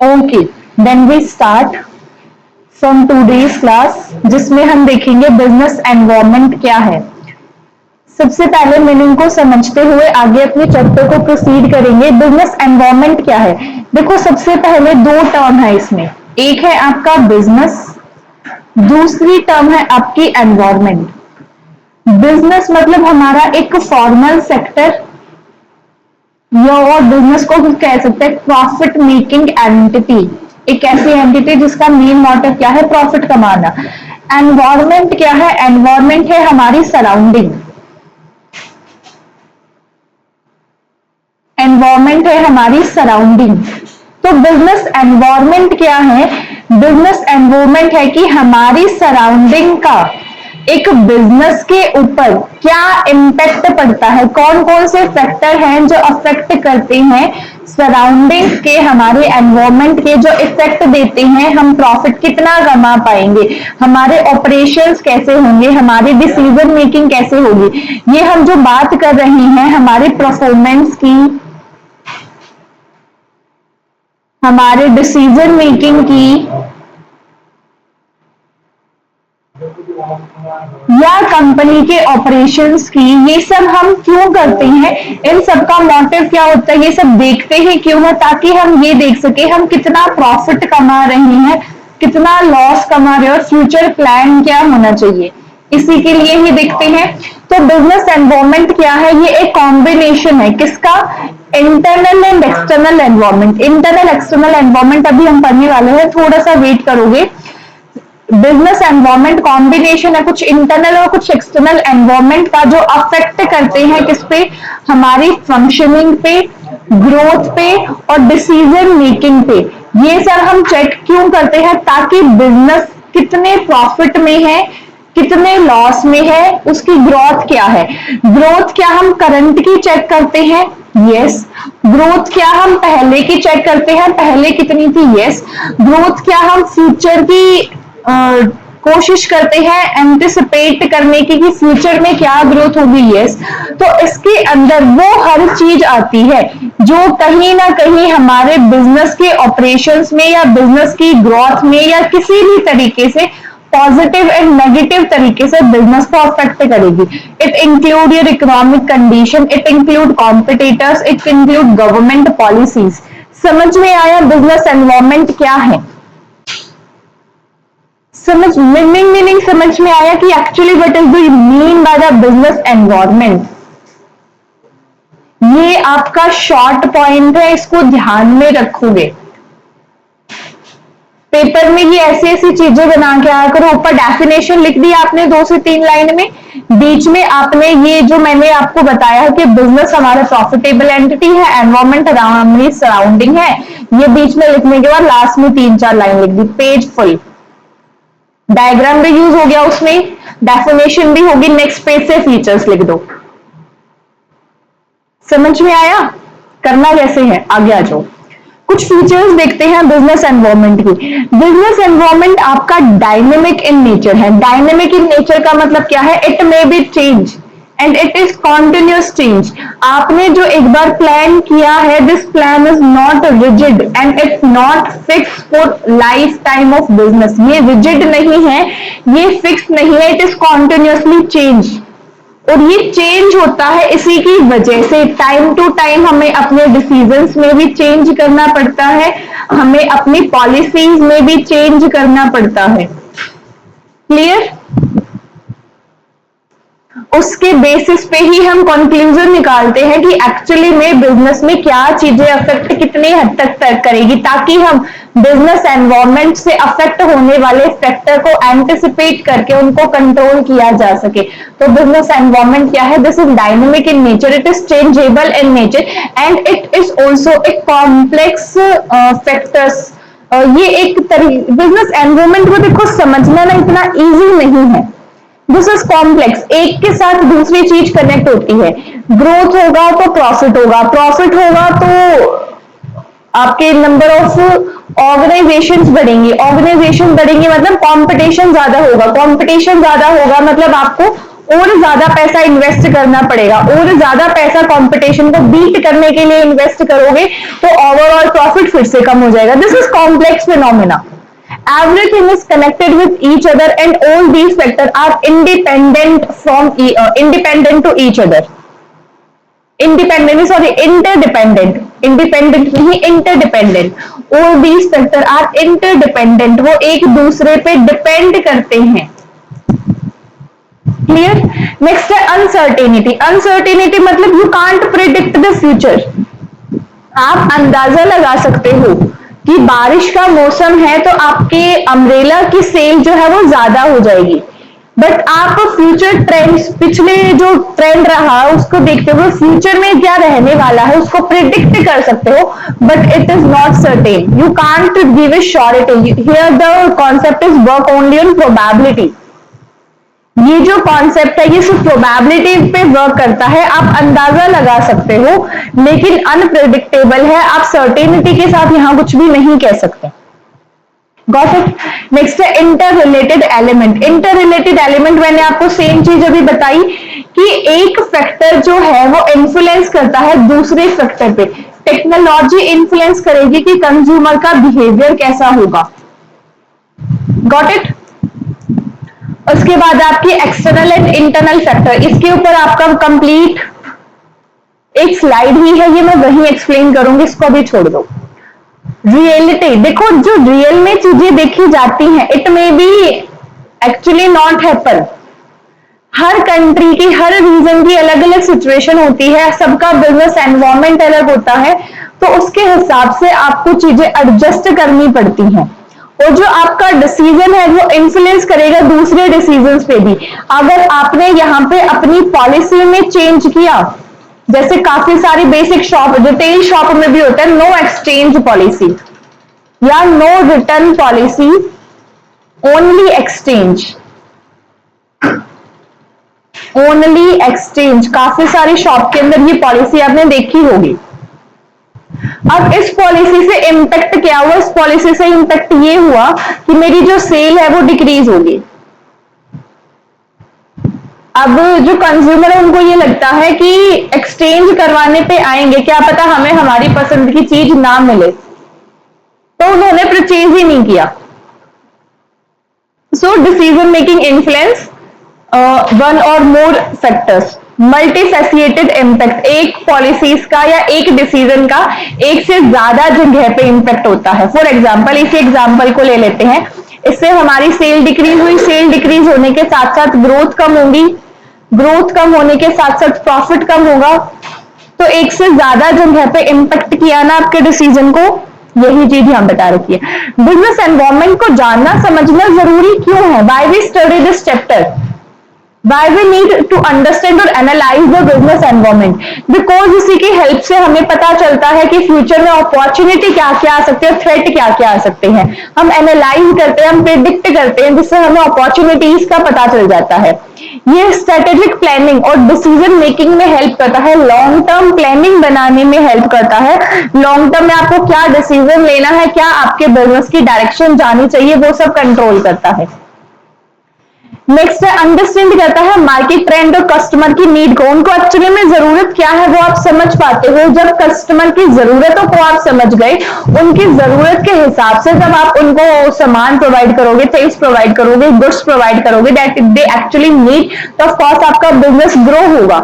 Okay, then we start from today's class, जिसमें हम देखेंगे बिजनेस एनवायरनमेंट क्या है। सबसे पहले मीनिंग को समझते हुए आगे अपने चैप्टर को प्रोसीड करेंगे। बिजनेस एनवायरनमेंट क्या है? देखो, सबसे पहले दो टर्म है इसमें, एक है आपका बिजनेस, दूसरी टर्म है आपकी एनवायरनमेंट। बिजनेस मतलब हमारा एक फॉर्मल सेक्टर, या और बिजनेस को कह सकते हैं प्रॉफिट मेकिंग एंटिटी, एक ऐसी एंटिटी जिसका मेन मोटिव क्या है? प्रॉफिट कमाना। एनवायरनमेंट क्या है? एनवायरनमेंट है हमारी सराउंडिंग। एनवायरनमेंट है हमारी सराउंडिंग। तो बिजनेस एनवायरनमेंट क्या है? बिजनेस एनवायरनमेंट है कि हमारी सराउंडिंग का एक बिजनेस के ऊपर क्या इम्पैक्ट पड़ता है, कौन कौन से फैक्टर हैं जो अफेक्ट करते हैं सराउंडिंग के, हमारे एनवायरनमेंट के जो इफेक्ट देते हैं, हम प्रॉफिट कितना कमा पाएंगे, हमारे ऑपरेशंस कैसे होंगे, हमारी डिसीजन मेकिंग कैसे होगी। ये हम जो बात कर रहे हैं हमारे परफॉर्मेंस की, हमारे डिसीजन मेकिंग की, या कंपनी के ऑपरेशंस की, ये सब हम क्यों करते हैं, इन सब का मोटिव क्या होता है, ये सब देखते हैं क्यों है? ताकि हम ये देख सके हम कितना प्रॉफिट कमा रहे हैं, कितना लॉस कमा रहे हैं, और फ्यूचर प्लान क्या होना चाहिए, इसी के लिए ही देखते हैं। तो बिजनेस एनवायरनमेंट क्या है? ये एक कॉम्बिनेशन है किसका? Internal and external environment. Internal external environment अभी हम पढ़ने वाले हैं, थोड़ा सा वेट करोगे। बिजनेस एनवायरनमेंट कॉम्बिनेशन है कुछ इंटरनल और कुछ एक्सटर्नल एनवायरनमेंट का, जो अफेक्ट करते हैं किस पे? हमारी फंक्शनिंग पे, ग्रोथ पे और डिसीजन मेकिंग पे। ये सब हम चेक क्यों करते हैं? ताकि बिजनेस कितने प्रॉफिट में है, कितने लॉस में है, उसकी ग्रोथ क्या है। ग्रोथ क्या हम करंट की चेक करते हैं? यस। ग्रोथ क्या हम पहले की चेक करते हैं, पहले कितनी थी? यस। ग्रोथ क्या हम फ्यूचर की कोशिश करते हैं एंटिसिपेट करने की कि फ्यूचर में क्या ग्रोथ होगी? यस। तो इसके अंदर वो हर चीज आती है जो कहीं ना कहीं हमारे बिजनेस के ऑपरेशंस में या बिजनेस की ग्रोथ में या किसी भी तरीके से पॉजिटिव एंड नेगेटिव तरीके से बिजनेस को अफेक्ट करेगी। It include your economic condition, it include competitors, it include government policies. समझ में आया बिजनेस एनवायरनमेंट क्या है? समझ मीनिंग समझ में आया कि actually what is the mean by the business environment. ये आपका शॉर्ट पॉइंट है, इसको ध्यान में रखोगे। पेपर में ये ऐसी ऐसी चीजें बना के आया करो। ऊपर डेफिनेशन लिख दी आपने 2 से 3 लाइन में, बीच में आपने ये जो मैंने आपको बताया कि बिजनेस हमारा प्रॉफिटेबल एंटिटी है, एनवायरनमेंट हमारी सराउंडिंग है, ये बीच में लिखने के बाद लास्ट में 3-4 लाइन लिख दी, पेज फुल। डायग्राम भी यूज हो गया उसमें, डेफिनेशन भी होगी, नेक्स्ट पेज से फीचर्स लिख दो। समझ में आया? करना कैसे है, आगे आ जाओ। कुछ फीचर्स देखते हैं बिजनेस एनवायरनमेंट की। बिजनेस एनवायरनमेंट आपका डायनेमिक इन नेचर है। डायनेमिक इन नेचर का मतलब क्या है? It may be change and it is continuous change. आपने जो एक बार प्लान किया है, this plan is not rigid and it's not fix for life time of business. ये रिजिड नहीं है, ये फिक्स नहीं है, इट इज कॉन्टिन्यूसली चेंज। और ये चेंज होता है इसी की वजह से टाइम टू टाइम हमें अपने डिसीजंस में भी चेंज करना पड़ता है, हमें अपनी पॉलिसीज में भी चेंज करना पड़ता है। क्लियर? उसके बेसिस पे ही हम कंक्लूजन निकालते हैं कि एक्चुअली में बिजनेस में क्या चीजें अफेक्ट कितनी हद तक करेगी, ताकि हम बिजनेस एनवायरनमेंट से अफेक्ट होने वाले फैक्टर को एंटिसिपेट करके उनको कंट्रोल किया जा सके। तो बिजनेस एनवायरनमेंट क्या है? This is dynamic in nature, it is changeable in nature and it is also a complex factors. ये एक बिजनेस एनवायरनमेंट को देखो समझना ना इतना इजी नहीं है। दिस इज कॉम्प्लेक्स, एक के साथ दूसरी चीज कनेक्ट होती है। ग्रोथ होगा तो प्रॉफिट होगा, प्रॉफिट होगा तो आपके नंबर ऑफ ऑर्गेनाइजेशंस बढ़ेंगे, ऑर्गेनाइजेशन बढ़ेंगे मतलब कंपटीशन ज्यादा होगा, कंपटीशन ज्यादा होगा मतलब आपको और ज्यादा पैसा इन्वेस्ट करना पड़ेगा, और ज्यादा पैसा कंपटीशन को बीट करने के लिए इन्वेस्ट करोगे तो ओवरऑल प्रॉफिट फिर से कम हो जाएगा। This is complex phenomena. Everything is connected with each other and all these factors are independent to each other. Independent नहीं, interdependent. all these factors are interdependent, वो एक दूसरे पे डिपेंड करते हैं। क्लियर। नेक्स्ट है अनसर्टेनिटी। अनसर्टेनिटी मतलब you can't predict the future. आप अंदाजा लगा सकते हो कि बारिश का मौसम है तो आपके अम्ब्रेला की सेल जो है वो ज्यादा हो जाएगी, बट आप फ्यूचर ट्रेंड्स, पिछले जो ट्रेंड रहा उसको देखते हुए फ्यूचर में क्या रहने वाला है उसको प्रिडिक्ट कर सकते हो, but it is not certain. You can't give a surety. Here the concept is work only on probability. ये जो कॉन्सेप्ट है ये सिर्फ प्रोबेबिलिटी पे वर्क करता है, आप अंदाजा लगा सकते हो लेकिन अनप्रेडिक्टेबल है, आप सर्टेनिटी के साथ यहां कुछ भी नहीं कह सकते। Got it. नेक्स्ट है inter related element. Inter related element मैंने आपको सेम चीज अभी बताई कि एक फैक्टर जो है वो इन्फ्लुएंस करता है दूसरे फैक्टर पे। टेक्नोलॉजी इन्फ्लुएंस करेगी कि कंज्यूमर का बिहेवियर कैसा होगा। Got it. उसके बाद आपकी एक्सटर्नल एंड इंटरनल फैक्टर, इसके ऊपर आपका कंप्लीट एक स्लाइड ही है, ये मैं वही एक्सप्लेन करूंगी, इसको भी छोड़ दो। रियलिटी, देखो जो रियल में चीजें देखी जाती हैं it may be actually not happen. Her country की, हर रीजन की अलग अलग सिचुएशन होती है, सबका बिजनेस एनवायरमेंट अलग होता है, तो उसके हिसाब से आपको चीजें एडजस्ट करनी पड़ती हैं। और जो आपका डिसीजन है वो इन्फ्लुएंस करेगा दूसरे डिसीजंस पे भी। अगर आपने यहाँ पे अपनी पॉलिसी में चेंज किया, जैसे काफी सारी बेसिक शॉप, रिटेल शॉप में भी होता है नो एक्सचेंज पॉलिसी या no return policy, only exchange, only exchange. काफी सारी शॉप के अंदर ये पॉलिसी आपने देखी होगी। अब इस पॉलिसी से इम्पैक्ट क्या हुआ? इस पॉलिसी से इम्पैक्ट ये हुआ कि मेरी जो सेल है वो डिक्रीज होगी। अब जो कंज्यूमर है उनको ये लगता है कि एक्सचेंज करवाने पे आएंगे, क्या पता हमें हमारी पसंद की चीज ना मिले, तो उन्होंने परचेज ही नहीं किया। So decision making influence one और मोर फैक्टर्स। मल्टीफेसिएटेड इम्पैक्ट, एक पॉलिसीज का या एक डिसीजन का एक से ज्यादा जगह पे इम्पैक्ट होता है। फॉर एग्जांपल, इसी एग्जांपल को ले लेते हैं, इससे हमारी सेल डिक्रीज हुई, सेल डिक्रीज होने के साथ साथ ग्रोथ कम होगी, ग्रोथ कम होने के साथ साथ प्रॉफिट कम होगा, तो एक से ज्यादा जगह पे इम्पैक्ट किया ना आपके डिसीजन को, यही चीज यहां बता रखी है। बिजनेस एनवायरमेंट को जानना समझना जरूरी क्यों है? Why we study this chapter? Why we need to understand और analyze the business environment? Because इसी की हेल्प से हमें पता चलता है कि फ्यूचर में अपॉर्चुनिटी क्या क्या आ सकते हैं, थ्रेट क्या क्या आ सकते हैं। हम एनालाइज करते हैं, हम प्रिडिक्ट करते हैं, जिससे हमें अपॉर्चुनिटीज का पता चल जाता है। ये स्ट्रेटेजिक प्लानिंग और डिसीजन मेकिंग में हेल्प करता है, लॉन्ग टर्म प्लानिंग बनाने में हेल्प करता है। लॉन्ग टर्म में आपको क्या डिसीजन लेना है, क्या आपके बिजनेस की डायरेक्शन जानी चाहिए, वो सब कंट्रोल करता है। नेक्स्ट है अंडरस्टैंड करता है मार्केट ट्रेंड और कस्टमर की नीड को। उनको एक्चुअली में जरूरत क्या है वो आप समझ पाते हो जब कस्टमर की जरूरतों को आप समझ गए। उनकी जरूरत के हिसाब से जब आप उनको सामान प्रोवाइड करोगे, थिंग्स प्रोवाइड करोगे, गुड्स प्रोवाइड करोगे दैट दे एक्चुअली नीड, तो ऑफ कोर्स आपका बिजनेस ग्रो होगा।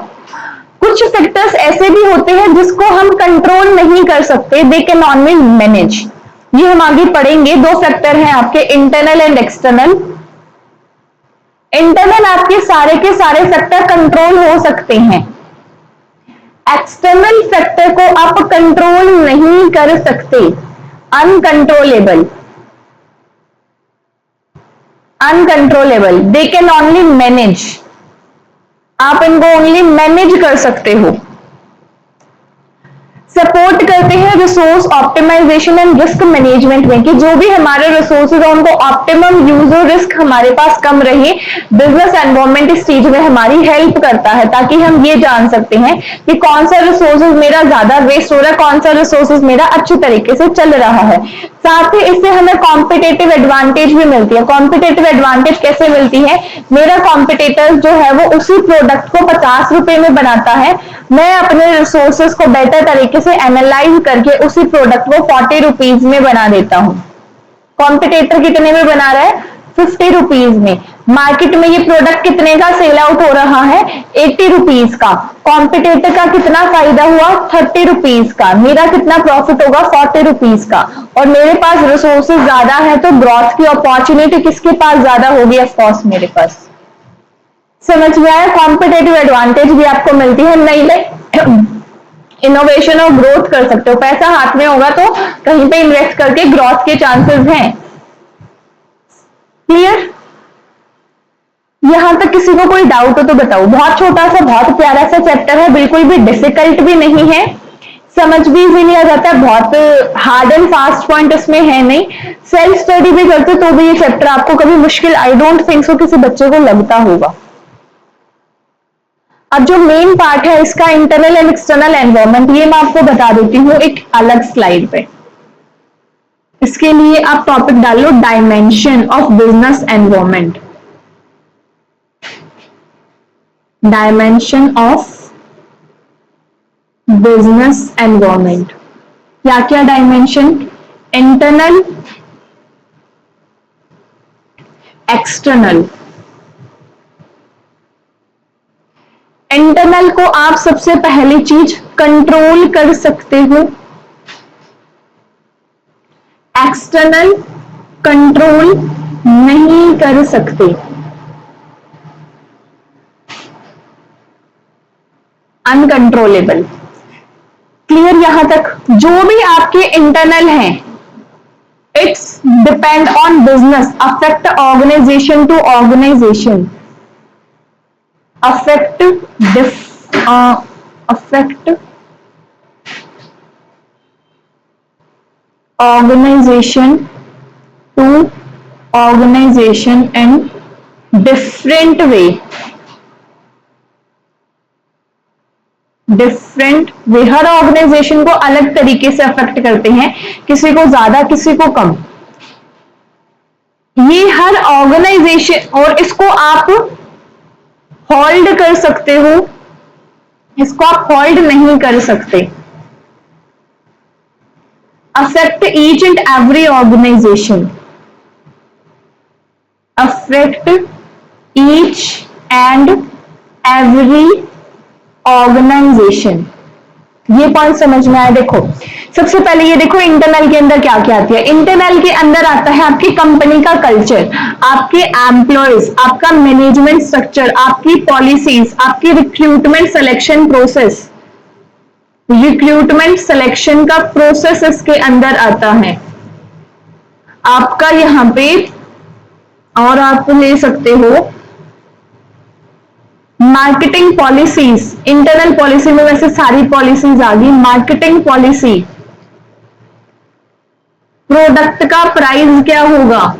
कुछ फैक्टर्स ऐसे भी होते हैं जिसको हम कंट्रोल नहीं कर सकते, दे कैन ओनली मैनेज। ये हम आगे पढ़ेंगे। दो फैक्टर हैं आपके, इंटरनल एंड एक्सटर्नल। इंटरनल आपके सारे के सारे फैक्टर कंट्रोल हो सकते हैं, एक्सटर्नल फैक्टर को आप कंट्रोल नहीं कर सकते, uncontrollable, uncontrollable, they can only manage, आप इनको ओनली मैनेज कर सकते हो। सपोर्ट करते हैं resource optimization and risk management में, कि जो भी हमारे रिसोर्सेज है उनको ऑप्टिमम यूज और रिस्क हमारे पास कम रहे। बिजनेस एनवायरनमेंट इस चीज में हमारी हेल्प करता है, ताकि हम ये जान सकते हैं कि कौन सा रिसोर्सेज मेरा ज्यादा वेस्ट हो रहा है, कौन सा रिसोर्सेज मेरा अच्छे तरीके से चल रहा है। साथ ही इससे हमें कॉम्पिटेटिव एडवांटेज भी मिलती है। कॉम्पिटेटिव एडवांटेज कैसे मिलती है? मेरा कॉम्पिटिटर जो है वो उसी प्रोडक्ट को 50 रुपए में बनाता है, मैं अपने रिसोर्सेज को बेटर तरीके से एनालाइज करके उसी प्रोडक्ट को 40 रुपीज में बना देता हूं। कॉम्पिटिटर कितने में बना रहा है? 50 रुपीज में। मार्केट में ये प्रोडक्ट कितने का सेल आउट हो रहा है? 80 रुपीज का। कॉम्पिटिटर का कितना फायदा हुआ? 30 रुपीज का। मेरा कितना प्रॉफिट होगा? 40 रुपीज का। और मेरे पास रिसोर्सेज ज्यादा है तो ग्रोथ की अपॉर्चुनिटी किसके पास ज्यादा होगी? ऑफकोर्स मेरे पास। समझ में आया? कॉम्पिटेटिव एडवांटेज भी आपको मिलती है, नई नई इनोवेशन और ग्रोथ कर सकते हो। पैसा हाथ में होगा तो कहीं पे इन्वेस्ट करके ग्रोथ के चांसेस हैं। क्लियर? यहां तक किसी को कोई डाउट हो तो बताओ। बहुत छोटा सा बहुत प्यारा सा चैप्टर है, बिल्कुल भी डिफिकल्ट भी नहीं है, समझ भी इजीली आ जाता है। बहुत हार्ड एंड फास्ट पॉइंट इसमें है नहीं। सेल्फ स्टडी भी करते तो भी ये चैप्टर आपको कभी मुश्किल आई डोंट थिंक सो किसी बच्चे को लगता होगा। अब जो मेन पार्ट है इसका इंटरनल एंड एक्सटर्नल एनवायरनमेंट, ये मैं आपको बता देती हूँ एक अलग स्लाइड पे। इसके लिए आप टॉपिक डाल लो dimension of business environment. Dimension of business environment. क्या क्या डायमेंशन? Internal, external. इंटरनल को आप सबसे पहली चीज कंट्रोल कर सकते हो, एक्सटर्नल कंट्रोल नहीं कर सकते। अनकंट्रोलेबल। क्लियर यहां तक? जो भी आपके इंटरनल हैं, it's depend on business, affect organization to organization, affect organization to organization in different way. हर ऑर्गेनाइजेशन को अलग तरीके से अफेक्ट करते हैं, किसी को ज्यादा किसी को कम। ये हर ऑर्गेनाइजेशन, और इसको आप होल्ड कर सकते हो, इसको आप होल्ड नहीं कर सकते। Affect each and every organization, affect each and every organization. ये पॉइंट समझ में आया? देखो सबसे पहले ये देखो इंटरनल के अंदर क्या क्या आती है। इंटरनल के अंदर आता है आपकी कंपनी का कल्चर, आपके एम्प्लॉयज, आपका मैनेजमेंट स्ट्रक्चर, आपकी पॉलिसीज, आपकी recruitment selection process. Recruitment selection का प्रोसेस इसके अंदर आता है आपका। यहां पे और आप ले सकते हो मार्केटिंग पॉलिसीज। इंटरनल पॉलिसी में वैसे सारी पॉलिसीज आ गई। मार्केटिंग पॉलिसी, प्रोडक्ट का प्राइस क्या होगा,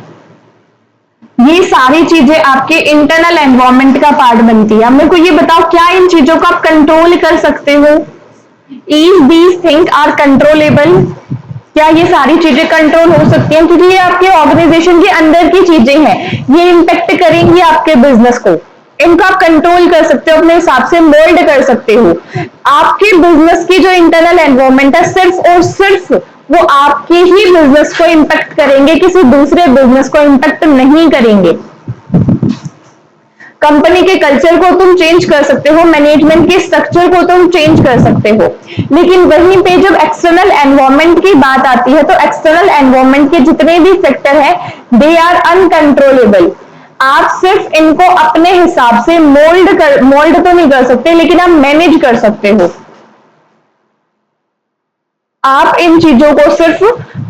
ये सारी चीजें आपके इंटरनल एनवायरनमेंट का पार्ट बनती है। मेरे को ये बताओ, क्या इन चीजों को आप कंट्रोल कर सकते हो? Is these thing are controllable? क्या ये सारी चीजें कंट्रोल हो सकती हैं? क्योंकि ये आपके ऑर्गेनाइजेशन के अंदर की चीजें हैं, ये इंपैक्ट करेंगी आपके बिजनेस को। इनको आप कंट्रोल कर सकते हो, अपने हिसाब से मोल्ड कर सकते हो। आपके बिजनेस की जो इंटरनल एनवायरनमेंट है सिर्फ और सिर्फ वो आपके ही बिजनेस को इंपैक्ट करेंगे, किसी दूसरे बिजनेस को इंपैक्ट नहीं करेंगे। कंपनी के कल्चर को तुम चेंज कर सकते हो, मैनेजमेंट के स्ट्रक्चर को तुम चेंज कर सकते हो, लेकिन वहीं पे जब एक्सटर्नल एनवायरनमेंट की बात आती है तो एक्सटर्नल एनवायरनमेंट के जितने भी फैक्टर है दे आर अनकंट्रोलेबल। आप सिर्फ इनको अपने हिसाब से मोल्ड तो नहीं कर सकते, लेकिन आप मैनेज कर सकते हो। आप इन चीजों को सिर्फ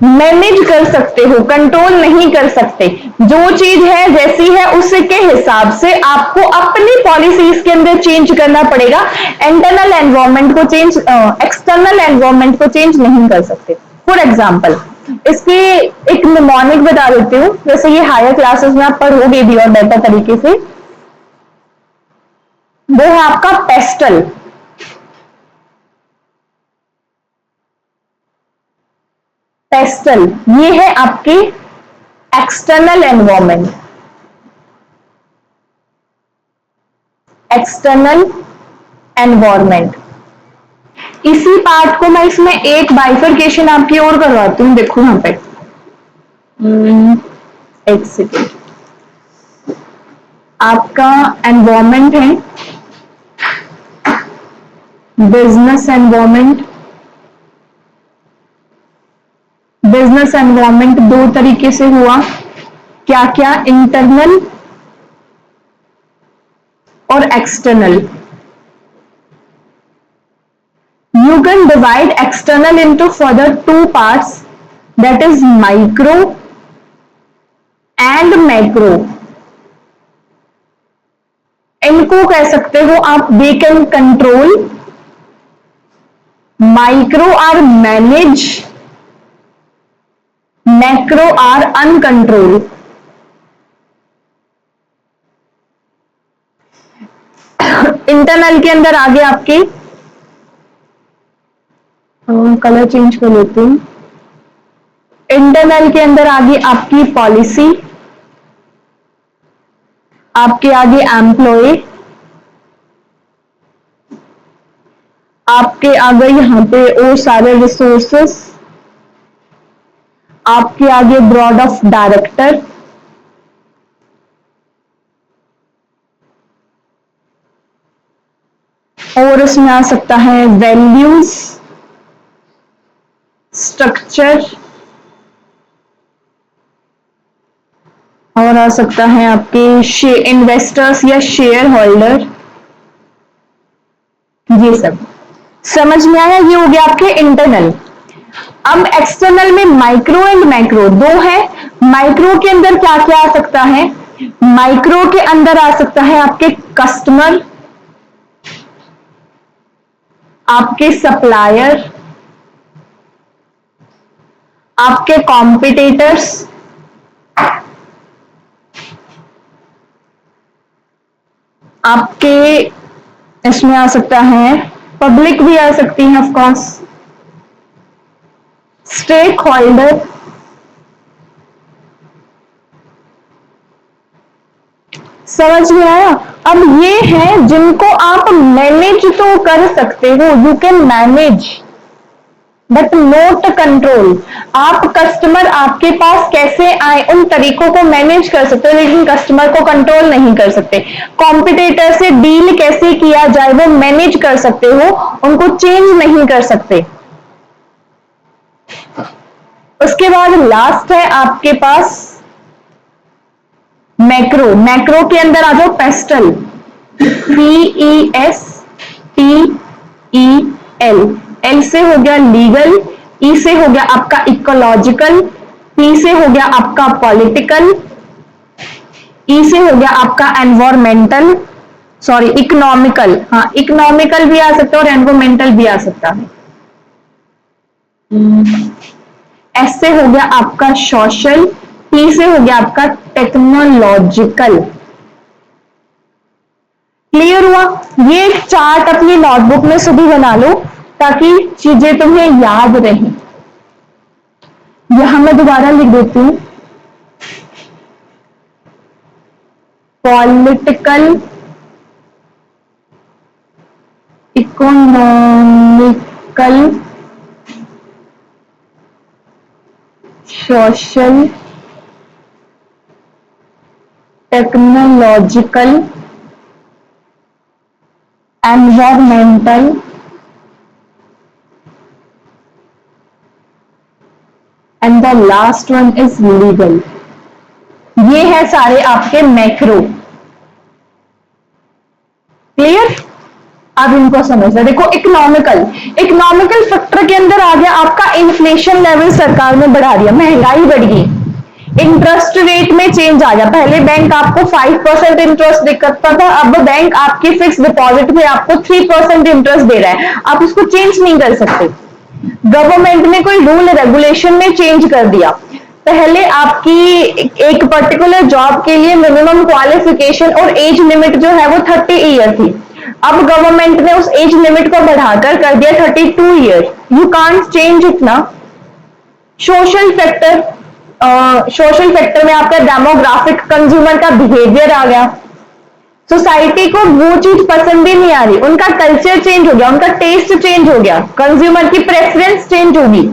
मैनेज कर सकते हो, कंट्रोल नहीं कर सकते। जो चीज है जैसी है उसके हिसाब से आपको अपनी पॉलिसीज के अंदर चेंज करना पड़ेगा। इंटरनल एनवायरनमेंट को चेंज, एक्सटर्नल एनवायरनमेंट को चेंज नहीं कर सकते। फॉर एग्जाम्पल इसकी एक निमोनिक बता देती हूँ, जैसे ये हायर क्लासेस में आप पढ़ोगे भी और बेहतर तरीके से। वो है आपका पेस्टल। पेस्टल ये है आपकी एक्सटर्नल एनवायरनमेंट, एक्सटर्नल एनवायरनमेंट। इसी पार्ट को मैं इसमें एक बाइफरकेशन आपकी और करवाती हूँ, देखो यहां पे। एक सेकेंड। आपका एनवायरनमेंट है बिजनेस एनवायरनमेंट। बिजनेस एनवायरनमेंट दो तरीके से हुआ, क्या क्या, इंटरनल और external. You can divide external into further two parts, that is micro and macro. इनको कह सकते हो आप they can control, micro are manage, macro are uncontrol. Internal के अंदर आगे आपके कलर चेंज कर लेते हैं। इंटरनल के अंदर आगे आपकी पॉलिसी, आपके आगे एम्प्लॉय, आपके आगे यहां पे वो सारे रिसोर्सेस, आपके आगे बोर्ड ऑफ डायरेक्टर, और इसमें आ सकता है वैल्यूज, स्ट्रक्चर, और आ सकता है आपके इन्वेस्टर्स या शेयर होल्डर। ये सब समझ में आया? ये हो गया आपके इंटरनल। अब एक्सटर्नल में माइक्रो एंड मैक्रो दो है। माइक्रो के अंदर क्या क्या आ सकता है? माइक्रो के अंदर आ सकता है आपके कस्टमर, आपके सप्लायर, आपके कॉम्पिटिटर्स, आपके इसमें आ सकता है पब्लिक भी आ सकती है ऑफ कोर्स, स्टेक होल्डर, समझ में आया? अब ये है जिनको आप मैनेज तो कर सकते हो, you can manage but not control. आप कस्टमर आपके पास कैसे आए उन तरीकों को मैनेज कर सकते हो, लेकिन कस्टमर को कंट्रोल नहीं कर सकते। कॉम्पिटिटर से डील कैसे किया जाए वो मैनेज कर सकते हो, उनको चेंज नहीं कर सकते। उसके बाद लास्ट है आपके पास मैक्रो। मैक्रो के अंदर आ जाओ पेस्टल, PESTEL। एल से हो गया लीगल, ई से हो गया आपका इकोलॉजिकल, पी से हो गया आपका पॉलिटिकल, ई से हो गया आपका एनवायरमेंटल, सॉरी इकोनॉमिकल, हाँ इकोनॉमिकल भी आ सकता है और एनवायरमेंटल भी आ सकता है। एस से हो गया आपका सोशल, टी से हो गया आपका टेक्नोलॉजिकल। क्लियर हुआ? ये चार्ट अपनी नोटबुक में सुबह बना लो ताकि चीजें तुम्हें याद रहें। यहां मैं दोबारा लिख देती हूं, political, economical, social, technological, environmental, and the last one is legal. ये है सारे आपके मैक्रो। क्लियर? आप इनको समझना। देखो इकोनॉमिकल, इकोनॉमिकल फैक्टर के अंदर आ गया आपका इन्फ्लेशन लेवल, सरकार ने बढ़ा दिया, महंगाई बढ़ गई, इंटरेस्ट रेट में चेंज आ गया। पहले बैंक आपको 5% इंटरेस्ट देता था, अब बैंक आपकी फिक्स डिपॉजिट में आपको 3% इंटरेस्ट दे रहा है, आप इसको चेंज नहीं कर सकते। गवर्नमेंट ने कोई रूल रेगुलेशन में चेंज कर दिया, पहले आपकी एक पर्टिकुलर जॉब के लिए मिनिमम क्वालिफिकेशन और एज लिमिट जो है वो 30 ईयर थी, अब गवर्नमेंट ने उस एज लिमिट को बढ़ाकर कर दिया 32 year. You can't change it ना। सोशल फैक्टर, सोशल फैक्टर में आपका डेमोग्राफिक, कंज्यूमर का बिहेवियर आ गया, सोसाइटी को वो चीज पसंद ही नहीं आ रही, उनका कल्चर चेंज हो गया, उनका टेस्ट चेंज हो गया, कंज्यूमर की प्रेफरेंस चेंज होगी,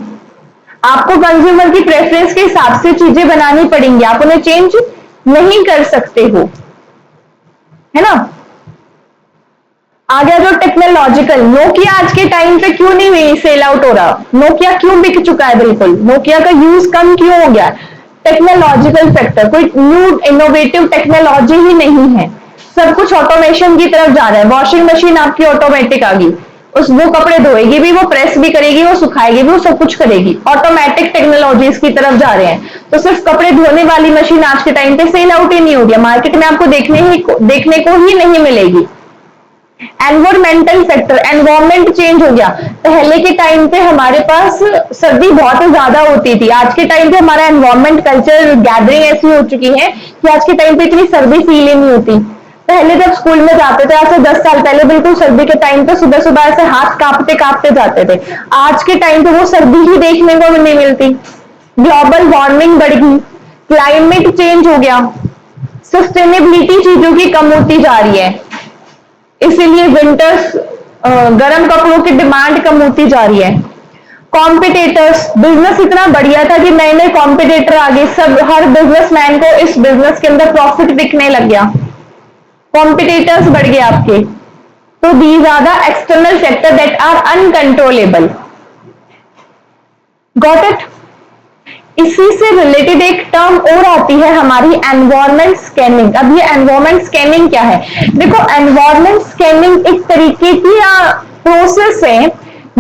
आपको कंज्यूमर की प्रेफरेंस के हिसाब से चीजें बनानी पड़ेंगी, आप उन्हें चेंज नहीं कर सकते हो, है ना। आ गया जो टेक्नोलॉजिकल, नोकिया आज के टाइम पे क्यों नहीं सेल आउट हो रहा, नोकिया क्यों बिक चुका है, बिल्कुल नोकिया का यूज कम क्यों हो गया, टेक्नोलॉजिकल फैक्टर, कोई न्यू इनोवेटिव टेक्नोलॉजी ही नहीं है, सब कुछ ऑटोमेशन की तरफ जा रहा है। वॉशिंग मशीन आपकी ऑटोमेटिक आ गई, उस वो कपड़े धोएगी भी, वो प्रेस भी करेगी, वो सुखाएगी भी, वो सब कुछ करेगी, ऑटोमेटिक टेक्नोलॉजीज की तरफ जा रहे हैं। तो सिर्फ कपड़े धोने वाली मशीन आज के टाइम पे सेल आउट ही नहीं हो गया, मार्केट में आपको देखने को ही नहीं मिलेगी। एनवायरमेंटल फैक्टर, एनवायरमेंट चेंज हो गया, पहले के टाइम पे हमारे पास सर्दी बहुत ज्यादा होती थी, आज के टाइम पे हमारा एनवायरमेंट कल्चर गैदरिंग ऐसी हो चुकी है कि आज के टाइम पे इतनी सर्दी फील ही नहीं होती। पहले जब स्कूल में जाते थे, आज से 10 साल पहले बिल्कुल सर्दी के टाइम पे सुबह सुबह ऐसे हाथ कांपते कांपते जाते थे, आज के टाइम पे वो सर्दी ही देखने को नहीं मिलती। ग्लोबल वार्मिंग बढ़ गई, क्लाइमेट चेंज हो गया, सस्टेनेबिलिटी चीजों की कम होती जा रही है, इसीलिए विंटर्स गर्म कपड़ों की डिमांड कम होती जा रही है। कॉम्पिटिटर्स, बिजनेस इतना बढ़िया था कि नए नए कॉम्पिटिटर आ गए, सब हर बिजनेसमैन को इस बिजनेस के अंदर प्रॉफिट दिखने लग गया, कॉम्पिटिटर्स बढ़ गए आपके। तो these are the external factor that are uncontrollable. Got it. इसी से रिलेटेड एक टर्म और आती है हमारी एनवायरमेंट स्कैनिंग। अब ये एनवायरमेंट स्कैनिंग क्या है, देखो एनवायरमेंट स्कैनिंग एक तरीके की प्रोसेस है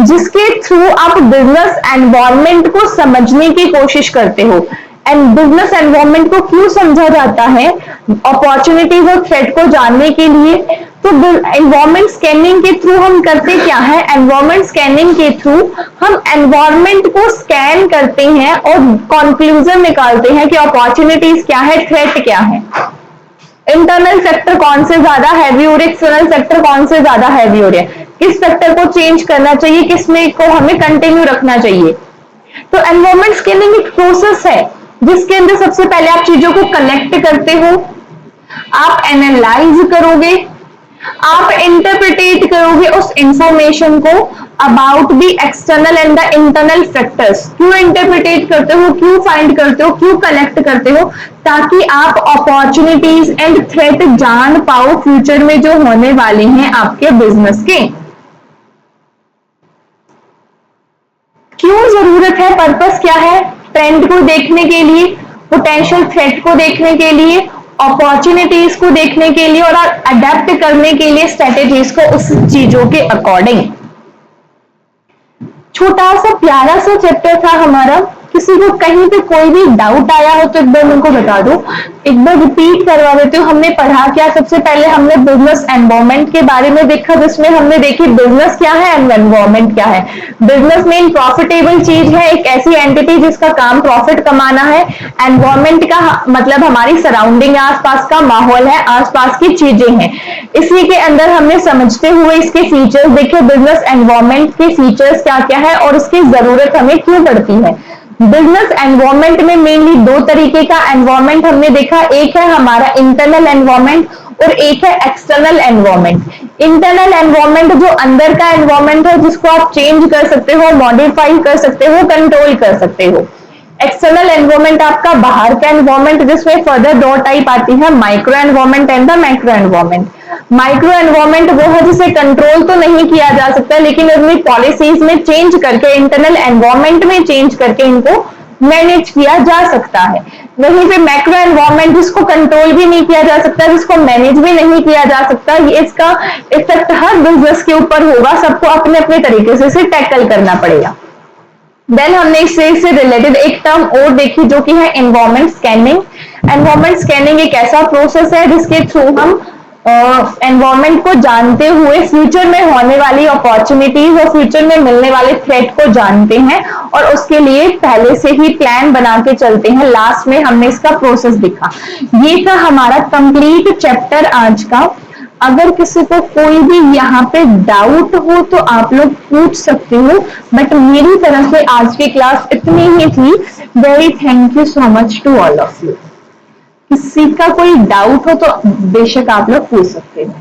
जिसके थ्रू आप बिजनेस एनवायरमेंट को समझने की कोशिश करते हो। एंड बिजनेस एनवायरनमेंट को क्यों समझा जाता है, अपॉर्चुनिटीज और थ्रेट को जानने के लिए। तो एनवायरनमेंट स्कैनिंग के थ्रू हम करते क्या है, एनवायरनमेंट स्कैनिंग के थ्रू हम एनवायरनमेंट को स्कैन करते हैं और कंक्लूजन निकालते हैं कि अपॉर्चुनिटीज क्या है, थ्रेट क्या है। इंटरनल सेक्टर कौन से ज्यादा हैवी हो रहे, एक्सटर्नल सेक्टर कौन से ज्यादा हैवी हो रहे हैं, किस सेक्टर को चेंज करना चाहिए, किसमें को हमें कंटिन्यू रखना चाहिए। तो एनवायरनमेंट स्कैनिंग एक प्रोसेस है जिसके अंदर सबसे पहले आप चीजों को कलेक्ट करते हो, आप एनालाइज करोगे, आप इंटरप्रिटेट करोगे उस इंफॉर्मेशन को about the external and the internal factors. क्यों इंटरप्रिटेट करते हो, क्यों फाइंड करते हो, क्यों कलेक्ट करते हो, ताकि आप अपॉर्चुनिटीज एंड थ्रेट जान पाओ फ्यूचर में जो होने वाले हैं आपके बिजनेस के। क्यों जरूरत है, पर्पस क्या है, ट्रेंड को देखने के लिए, पोटेंशियल थ्रेट को देखने के लिए, अपॉर्चुनिटीज को देखने के लिए और अडेप्ट करने के लिए स्ट्रेटेजीज को उस चीजों के अकॉर्डिंग। छोटा सा प्यारा सा चैप्टर था हमारा, किसी को कहीं पे कोई भी डाउट आया हो तो एक बार उनको बता दो, एक बार रिपीट करवा देती हूँ। हमने पढ़ा क्या, सबसे पहले हमने बिजनेस एनवायरनमेंट के बारे में देखा, जिसमें हमने देखी बिजनेस क्या है, एनवायरनमेंट क्या है। बिजनेस मेन प्रॉफिटेबल चीज है, एक ऐसी एंटिटी जिसका काम प्रॉफिट कमाना है। एनवायरनमेंट का मतलब हमारी सराउंडिंग, आसपास का माहौल है, आसपास की चीजें हैं। इसी के अंदर हमने समझते हुए इसके फीचर्स देखे, बिजनेस एनवायरनमेंट के फीचर्स क्या क्या है और इसकी जरूरत हमें क्यों पड़ती है। बिजनेस एनवायरनमेंट में मेनली दो तरीके का एनवायरनमेंट हमने देखा, एक है हमारा इंटरनल एनवायरनमेंट और एक है एक्सटर्नल एनवायरनमेंट। इंटरनल एनवायरनमेंट जो अंदर का एनवायरनमेंट है, जिसको आप चेंज कर सकते हो, मॉडिफाई कर सकते हो, कंट्रोल कर सकते हो। एक्सटर्नल एनवायरनमेंट आपका बाहर का एनवायरनमेंट, जिसमें फर्दर दो टाइप आती है, micro environment and the macro environment. Micro environment वो है जिसे कंट्रोल तो नहीं किया जा सकता, लेकिन अपनी पॉलिसीज में चेंज करके, इंटरनल एनवायरनमेंट में चेंज करके इनको मैनेज किया जा सकता है। वहीं पे मैक्रो एनवायरनमेंट जिसको कंट्रोल भी नहीं किया जा सकता, जिसको मैनेज भी नहीं किया जा सकता, ये इसका इफेक्ट हर बिजनेस के ऊपर होगा, सबको अपने अपने तरीके से इसे टैकल करना पड़ेगा। देन हमने इससे रिलेटेड एक टर्म और देखी जो कि है एनवायरनमेंट स्कैनिंग। एनवायरनमेंट स्कैनिंग एक ऐसा प्रोसेस है जिसके थ्रू हम एनवायरनमेंट को जानते हुए फ्यूचर में होने वाली अपॉर्चुनिटीज और फ्यूचर में मिलने वाले थ्रेट को जानते हैं और उसके लिए पहले से ही प्लान बना के चलते हैं। लास्ट में हमने इसका प्रोसेस दिखा। ये था हमारा कंप्लीट चैप्टर आज का। अगर किसी को कोई भी यहाँ पे डाउट हो तो आप लोग पूछ सकते हो, बट मेरी तरफ से आज की क्लास इतनी ही थी। Very thank you so much to all of you. किसी का कोई डाउट हो तो बेशक आप लोग पूछ सकते हो।